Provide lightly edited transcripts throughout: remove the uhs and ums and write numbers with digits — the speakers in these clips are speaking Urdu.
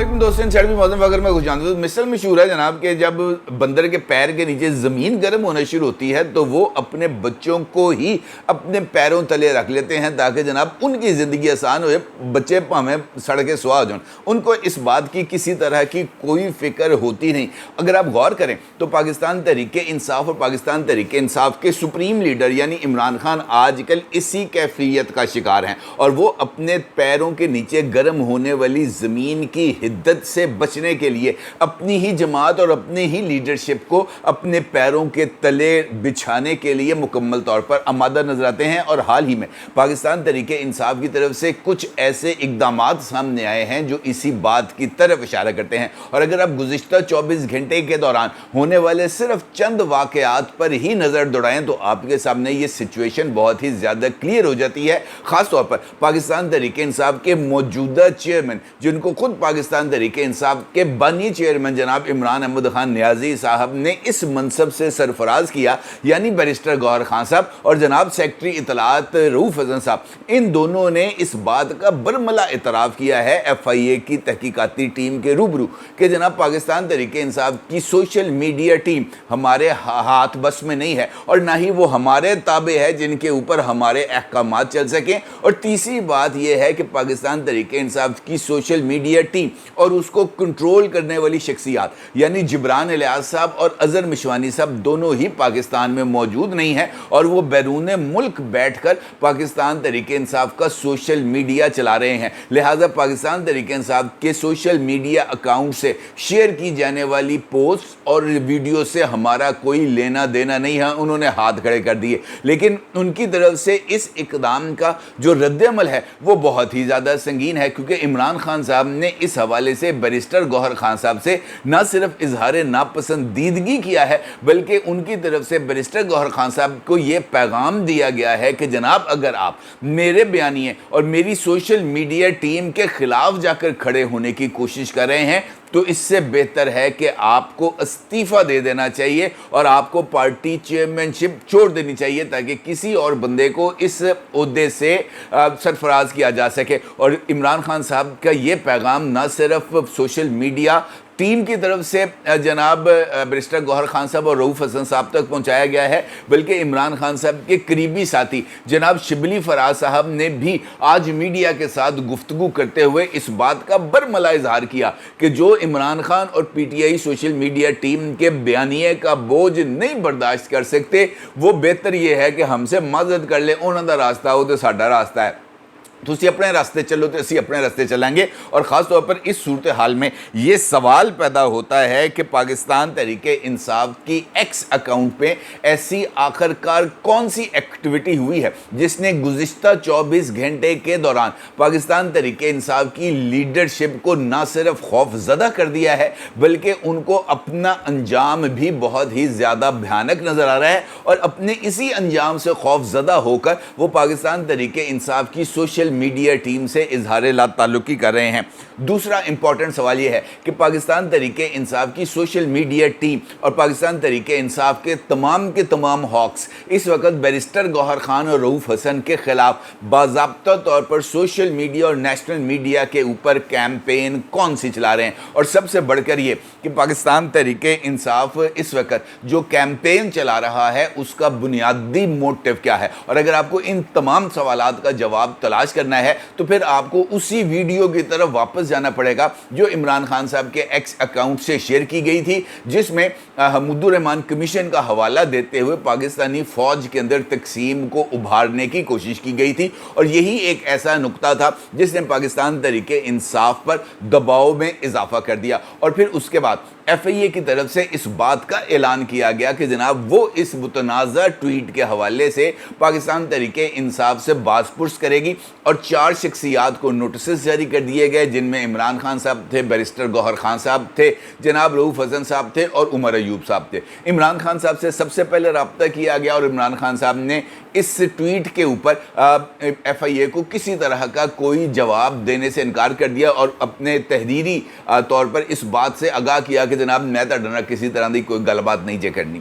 علیکم دوستوں، بھی موسم اگر میں کچھ جانتا ہوں مثل مشہور ہے جناب کہ جب بندر کے پیر کے نیچے زمین گرم ہونا شروع ہوتی ہے تو وہ اپنے بچوں کو ہی اپنے پیروں تلے رکھ لیتے ہیں تاکہ جناب ان کی زندگی آسان ہو جائے، بچے ہمیں سڑکیں سوا ہو جائیں۔ ان کو اس بات کی کسی طرح کی کوئی فکر ہوتی نہیں۔ اگر آپ غور کریں تو پاکستان تحریک انصاف اور پاکستان تحریک انصاف کے سپریم لیڈر یعنی عمران خان آج کل اسی کیفیت کا شکار ہیں، اور وہ اپنے پیروں کے نیچے گرم ہونے والی زمین کی حدت سے بچنے کے لیے اپنی ہی جماعت اور اپنی ہی لیڈرشپ کو اپنے پیروں کے تلے بچھانے کے لیے مکمل طور پر آمادہ نظر آتے ہیں۔ اور حال ہی میں پاکستان تحریک انصاف کی طرف سے کچھ ایسے اقدامات سامنے آئے ہیں جو اسی بات کی طرف اشارہ کرتے ہیں، اور اگر آپ گزشتہ 24 گھنٹے کے دوران ہونے والے صرف چند واقعات پر ہی نظر دوڑائیں تو آپ کے سامنے یہ سچویشن بہت ہی زیادہ کلیئر ہو جاتی ہے۔ خاص طور پر پاکستان تحریک انصاف کے موجودہ چیئرمین، جن کو خود پاکستان تحریک انصاف کے بانی چیئرمین جناب عمران احمد خان نیازی صاحب نے اس منصب سے سرفراز کیا، یعنی بیرسٹر گوہر خان صاحب اور جناب سیکٹری اطلاعات رؤوف حسن صاحب، ان دونوں نے اس بات کا برملا اعتراف کیا ہے ایف آئی اے کی تحقیقاتی ٹیم کے روبرو کہ جناب پاکستان تحریک انصاف کی سوشل میڈیا ٹیم ہمارے ہاتھ بس میں نہیں ہے، اور نہ ہی وہ ہمارے تابع ہے جن کے اوپر ہمارے احکامات چل سکیں۔ اور تیسری بات یہ ہے کہ پاکستان تحریک انصاف کی سوشل میڈیا ٹیم اور اس کو کنٹرول کرنے والی شخصیات یعنی جبران الیاس صاحب اور اظہر مشوانی صاحب دونوں ہی پاکستان میں موجود نہیں ہیں، اور وہ بیرون ملک بیٹھ کر پاکستان تحریک انصاف کا سوشل میڈیا چلا رہے ہیں۔ لہٰذا پاکستان تحریک انصاف کے سوشل میڈیا اکاؤنٹ سے شیئر کی جانے والی پوسٹ اور ویڈیو سے ہمارا کوئی لینا دینا نہیں ہے، انہوں نے ہاتھ کھڑے کر دیے۔ لیکن ان کی طرف سے اس اقدام کا جو رد عمل ہے وہ بہت ہی زیادہ سنگین ہے، کیونکہ عمران خان صاحب نے اس حوالے سے بیرسٹر گوہر خان صاحب سے نہ صرف اظہار ناپسندیدگی کیا ہے بلکہ ان کی طرف سے بیرسٹر گوہر خان صاحب کو یہ پیغام دیا گیا ہے کہ جناب اگر آپ میرے بیانیے اور میری سوشل میڈیا ٹیم کے خلاف جا کر کھڑے ہونے کی کوشش کر رہے ہیں تو اس سے بہتر ہے کہ آپ کو استعفیٰ دے دینا چاہیے اور آپ کو پارٹی چیئرمین شپ چھوڑ دینی چاہیے تاکہ کسی اور بندے کو اس عہدے سے سرفراز کیا جا سکے۔ اور عمران خان صاحب کا یہ پیغام نہ صرف سوشل میڈیا ٹیم کی طرف سے جناب بیرسٹر گوہر خان صاحب اور رؤوف حسن صاحب تک پہنچایا گیا ہے بلکہ عمران خان صاحب کے قریبی ساتھی جناب شبلی فراز صاحب نے بھی آج میڈیا کے ساتھ گفتگو کرتے ہوئے اس بات کا برملا اظہار کیا کہ جو عمران خان اور P T I social media team کے بیانیے کا بوجھ نہیں برداشت کر سکتے، وہ بہتر یہ ہے کہ ہم سے معذرت کر لیں، انہوں دا راستہ ہو تو ساڈا راستہ ہے، تو اسی اپنے راستے چلو تو اسی اپنے راستے چلیں گے۔ اور خاص طور پر اس صورتحال میں یہ سوال پیدا ہوتا ہے کہ پاکستان تحریک انصاف کی ایکس اکاؤنٹ پہ ایسی آخرکار کون سی ایکٹیویٹی ہوئی ہے جس نے گزشتہ 24 گھنٹے کے دوران پاکستان تحریک انصاف کی لیڈرشپ کو نہ صرف خوف زدہ کر دیا ہے بلکہ ان کو اپنا انجام بھی بہت ہی زیادہ بھیانک نظر آ رہا ہے، اور اپنے اسی انجام سے خوف زدہ ہو کر وہ پاکستان تحریک انصاف کی سوشل میڈیا ٹیم سے اظہار لا تعلقی کر رہے ہیں۔ دوسرا امپورٹنٹ سوال یہ ہے کہ پاکستان تحریک انصاف کی سوشل میڈیا ٹیم اور پاکستان تحریک انصاف کے تمام ہاکس اس وقت بیرسٹر گوہر خان اور رؤوف حسن کے خلاف باضابطہ طور پر سوشل میڈیا اور نیشنل میڈیا کے اوپر کیمپین کون سی چلا رہے ہیں، اور سب سے بڑھ کر یہ کہ پاکستان تحریک انصاف اس وقت جو کیمپین چلا رہا ہے اس کا بنیادی موٹیو کیا ہے۔ اور اگر آپ کو ان تمام سوالات کا جواب تلاش کرنا ہے تو پھر آپ کو اسی ویڈیو کی طرف واپس جانا پڑے گا جو عمران خان صاحب کے ایکس اکاؤنٹ سے شیئر کی گئی تھی، جس میں حمود الرحمان کمیشن کا حوالہ دیتے ہوئے پاکستانی فوج کے اندر تقسیم کو ابھارنے کی کوشش کی گئی تھی، اور یہی ایک ایسا نقطہ تھا جس نے پاکستان تحریک انصاف پر دباؤ میں اضافہ کر دیا۔ اور پھر اس کے بعد ایف آئی اے کی طرف سے اس بات کا اعلان کیا گیا کہ جناب وہ اس متنازع ٹویٹ کے حوالے سے پاکستان تحریک انصاف سے باز پرس کرے گی، اور 4 شخصیات کو نوٹسز جاری کر دیے گئے جن میں عمران خان صاحب تھے، بیرسٹر گوہر خان صاحب تھے، جناب رؤوف حسن صاحب تھے اور عمر ایوب صاحب تھے۔ عمران خان صاحب سے سب سے پہلے رابطہ کیا گیا اور عمران خان صاحب نے اس ٹویٹ کے اوپر ایف آئی اے کو کسی طرح کا کوئی جواب دینے سے انکار کر دیا اور اپنے تحریری طور پر اس بات سے آگاہ کیا کہ جناب میں تہاڈے نال کسی طرح کی کوئی گل بات نہیں جے کرنی۔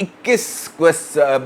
21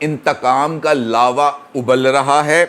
انتقام کا لاوا ابل رہا ہے؟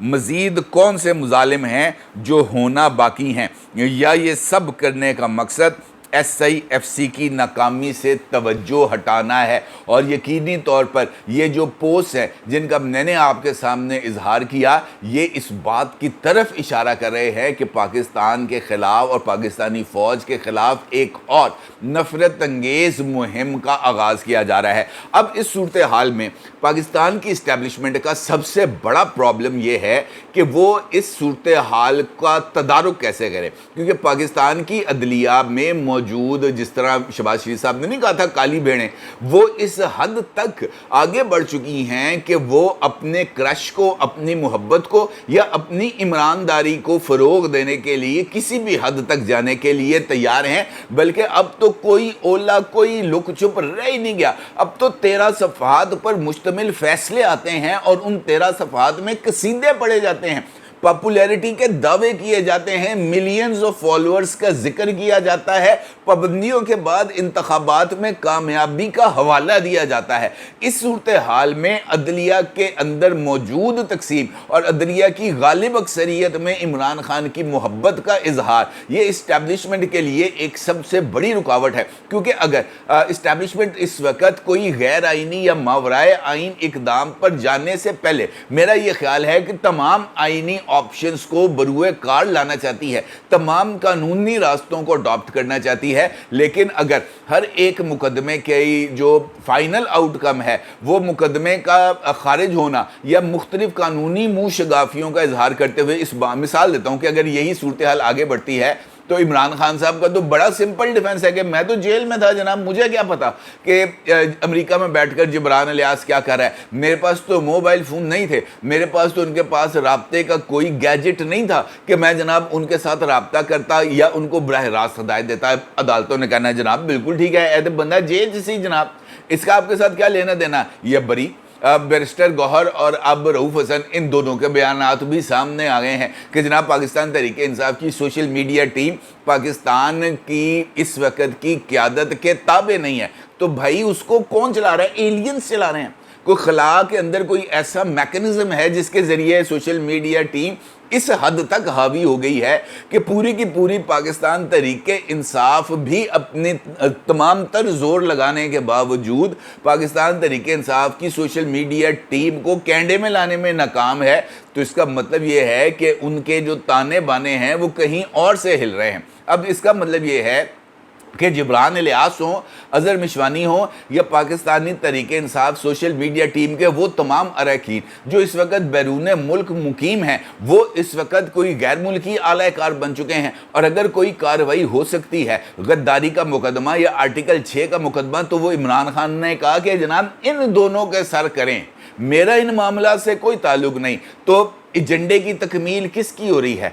مزید کون سے مظالم ہیں جو ہونا باقی ہیں؟ یا یہ سب کرنے کا مقصد ایس آئی ایف سی کی ناکامی سے توجہ ہٹانا ہے؟ اور یقینی طور پر یہ جو پوسٹ ہے جن کا میں نے آپ کے سامنے اظہار کیا، یہ اس بات کی طرف اشارہ کر رہے ہیں کہ پاکستان کے خلاف اور پاکستانی فوج کے خلاف ایک اور نفرت انگیز مہم کا آغاز کیا جا رہا ہے۔ اب اس صورتحال میں پاکستان کی اسٹیبلشمنٹ کا سب سے بڑا پرابلم یہ ہے کہ وہ اس صورتحال کا تدارک کیسے کرے، کیونکہ پاکستان کی عدلیہ میں موجود، جس طرح شہباز شریف صاحب نے نہیں کہا تھا کالی بھیڑیں، وہ اس حد تک آگے بڑھ چکی ہیں کہ وہ اپنے کرش کو، اپنی محبت کو یا اپنی عمرانداری کو فروغ دینے کے لیے کسی بھی حد تک جانے کے لیے تیار ہیں، بلکہ اب تو کوئی اولا، کوئی لک چھپ رہ ہی نہیں گیا۔ اب تو 13 صفحات پر مشتمل فیصلے آتے ہیں اور ان 13 صفحات میں قصیدے پڑھے جاتے ہیں، پاپولیرٹی کے دعوے کیے جاتے ہیں، ملینز آف فالوورز کا ذکر کیا جاتا ہے، پابندیوں کے بعد انتخابات میں کامیابی کا حوالہ دیا جاتا ہے۔ اس صورتحال میں عدلیہ کے اندر موجود تقسیم اور عدلیہ کی غالب اکثریت میں عمران خان کی محبت کا اظہار، یہ اسٹیبلشمنٹ کے لیے ایک سب سے بڑی رکاوٹ ہے، کیونکہ اگر اسٹیبلشمنٹ اس وقت کوئی غیر آئینی یا ماورائے آئین اقدام پر جانے سے پہلے، میرا یہ خیال ہے کہ تمام آئینی آپشنز کو بروئے کار لانا چاہتی ہے، تمام قانونی راستوں کو اڈاپٹ کرنا چاہتی ہے، لیکن اگر ہر ایک مقدمے کی جو فائنل آؤٹ کم ہے وہ مقدمے کا خارج ہونا یا مختلف قانونی منہ شگافیوں کا اظہار کرتے ہوئے، اس مثال دیتا ہوں کہ اگر یہی صورتحال آگے بڑھتی ہے تو عمران خان صاحب کا تو بڑا سمپل ڈیفنس ہے کہ میں تو جیل میں تھا جناب، مجھے کیا پتا کہ امریکہ میں بیٹھ کر جبران الیاس کیا کر رہا ہے، میرے پاس تو موبائل فون نہیں تھے، میرے پاس تو ان کے پاس رابطے کا کوئی گیجٹ نہیں تھا کہ میں جناب ان کے ساتھ رابطہ کرتا یا ان کو براہ راست ہدایت دیتا۔ عدالتوں نے کہنا ہے جناب بالکل ٹھیک ہے، ایسے بندہ جیل جیسی جناب، اس کا آپ کے ساتھ کیا لینا دینا؟ یہ بری بیرسٹر گوہر اور اب رؤوف حسن، ان دونوں کے بیانات بھی سامنے آ گئے ہیں کہ جناب پاکستان تحریک انصاف کی سوشل میڈیا ٹیم پاکستان کی اس وقت کی قیادت کے تابع نہیں ہے، تو بھائی اس کو کون چلا رہا ہے؟ ایلینز چلا رہے ہیں۔ کوئی خلا کے اندر کوئی ایسا میکنزم ہے جس کے ذریعے سوشل میڈیا ٹیم اس حد تک حاوی ہو گئی ہے کہ پوری کی پوری پاکستان تحریک انصاف بھی اپنے تمام تر زور لگانے کے باوجود پاکستان تحریک انصاف کی سوشل میڈیا ٹیم کو کینڈے میں لانے میں ناکام ہے۔ تو اس کا مطلب یہ ہے کہ ان کے جو تانے بانے ہیں وہ کہیں اور سے ہل رہے ہیں۔ اب اس کا مطلب یہ ہے کہ جبران الیاس ہوں، اظہر مشوانی ہوں یا Pakistani Tehreek Insaf social media team کے وہ تمام اراکین جو اس وقت بیرون ملک مقیم ہیں، وہ اس وقت کوئی غیر ملکی اعلی کار بن چکے ہیں، اور اگر کوئی کارروائی ہو سکتی ہے، غداری کا مقدمہ یا آرٹیکل 6 کا مقدمہ، تو وہ عمران خان نے کہا کہ جناب ان دونوں کے سر کریں، میرا ان معاملات سے کوئی تعلق نہیں۔ تو ایجنڈے کی تکمیل کس کی ہو رہی ہے؟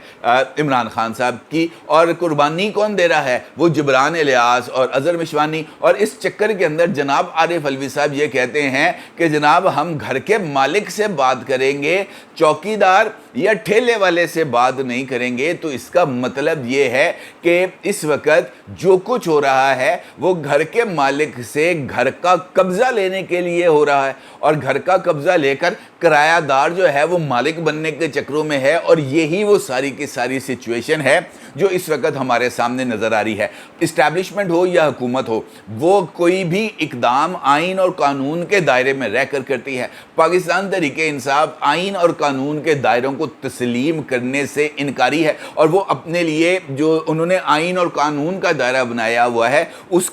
عمران خان صاحب کی، اور قربانی کون دے رہا ہے؟ وہ جبران الیاس اور اظہر مشوانی۔ اور اس چکر کے اندر جناب عارف علوی صاحب یہ کہتے ہیں کہ جناب ہم گھر کے مالک سے بات کریں گے، چوکیدار یا ٹھیلے والے سے بات نہیں کریں گے۔ تو اس کا مطلب یہ ہے کہ اس وقت جو کچھ ہو رہا ہے وہ گھر کے مالک سے گھر کا قبضہ لینے کے لیے ہو رہا ہے، اور گھر کا قبضہ لے کر کرایہ دار جو ہے وہ مالک بننے کے چکروں میں ہے، اور یہی وہ ساری کی ساری سچویشن ہے جو اس وقت ہمارے سامنے نظر آ رہی ہے۔ اسٹیبلشمنٹ ہو یا حکومت ہو، وہ کوئی بھی اقدام آئین اور قانون کے دائرے میں رہ کر کرتی ہے۔ پاکستان تحریک انصاف آئین اور قانون کے دائروں کو تسلیم کرنے سے انکاری ہے، اور وہ اپنے لیے جو انہوں نے آئین اور قانون کا دائرہ بنایا ہوا ہے، اس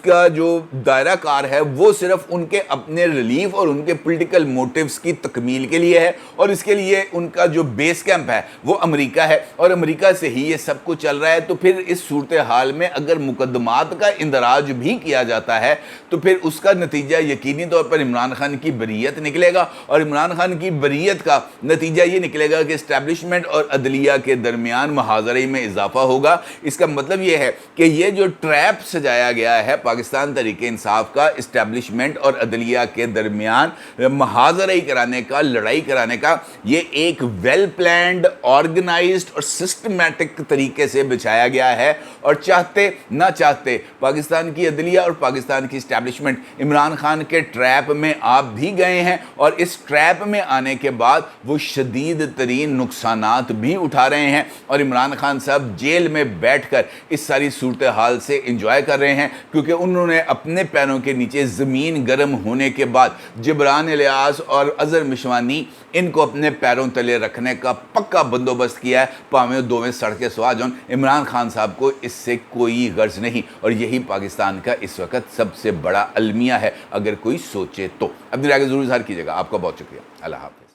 کا جو دائرہ کار ہے وہ صرف ان کے اپنے ریلیف اور ان کے پولیٹیکل موٹیوز کی تکمیل کے لیے ہے، اور اس کے لیے ان کا جو بیس کیمپ ہے وہ امریکہ ہے، اور امریکہ سے ہی یہ سب کچھ چل رہا ہے۔ تو پھر اس صورتحال میں اگر مقدمات کا اندراج بھی کیا جاتا ہے تو پھر اس کا نتیجہ یقینی طور پر عمران خان کی بریت نکلے گا، اور عمران خان کی بریت کا نتیجہ یہ نکلے گا کہ اسٹیبلشمنٹ اور عدلیہ کے درمیان محاذرے میں اضافہ ہوگا۔ اس کا مطلب یہ ہے کہ یہ جو ٹریپ سجایا گیا ہے پاکستان تحریک انصاف کا اسٹیبلشمنٹ اور عدلیہ کے درمیان محاذرے کرانے کا، لڑائی کرانے کا، یہ ایک ویل پلانڈ، آرگنائزڈ اور سسٹمیٹک طریقے سے بچھایا گیا ہے، اور چاہتے نہ چاہتے پاکستان کی عدلیہ اور پاکستان کی اسٹیبلشمنٹ عمران خان کے ٹریپ میں آپ بھی گئے ہیں، اور اس ٹریپ میں آنے کے بعد وہ شدید ترین نقصانات بھی اٹھا رہے ہیں، اور عمران خان صاحب جیل میں بیٹھ کر اس ساری صورتحال سے انجوائے کر رہے ہیں، کیونکہ انہوں نے اپنے پیروں کے نیچے زمین گرم ہونے کے بعد جبران الیاس اور اظہر مشوانی ان کو اپنے پیروں تلے رکھنے کا پکا بندوبست کیا ہے، پاویں دوویں سڑکے سوا جون۔ عمران خان صاحب کو اس سے کوئی غرض نہیں، اور یہی پاکستان کا اس وقت سب سے بڑا المیہ ہے اگر کوئی سوچے تو۔ اپنی رائے ضرور اظہار کیجیے گا۔ آپ کا بہت شکریہ۔ اللہ حافظ۔